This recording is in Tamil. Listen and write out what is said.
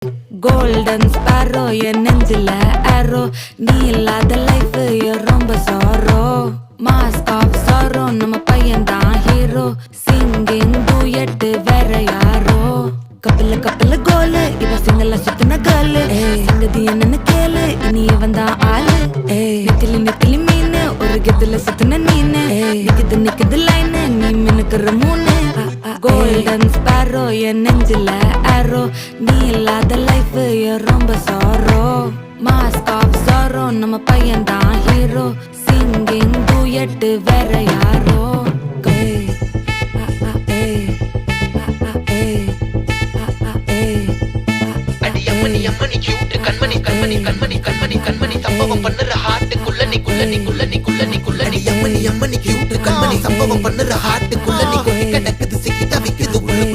Golden sparrow என் நெஞ்சில arrow நீ இல்லாத லைஃப் ரொம்ப sorrow mask of sorrow நம்ம பையன்தான் ஹீரோ singing duet வேற யாரோ கப்பல கோலு இவ சிங்கல சுத்தின கேளு சங்கதி என்னன்னு கேளு இனி இவன் தான் ஆளு நெத்திலி மீனு ஒரு கெத்துல சுத்தின நீனு நிக்குது லைனு நீ மினுக்குற மூணு Golden sparrow என் நெஞ்சில arrow நீ இல்லாத லைஃப் ரொம்ப sorrow mask of sorrow நம்ம பையன்தான் ஹீரோ singing duet வேற யாரோ அம்மணி கியூட் கண்மணி சம்பவம் பண்ணுற ஹார்ட்டுக்குள்ள நீ அம்மணி கியூட் கண்மணி சம்பவம் பண்ணுற ஹார்ட்டுக்குள்ள நீ கிடக்குது சிக்கி தவிக்குது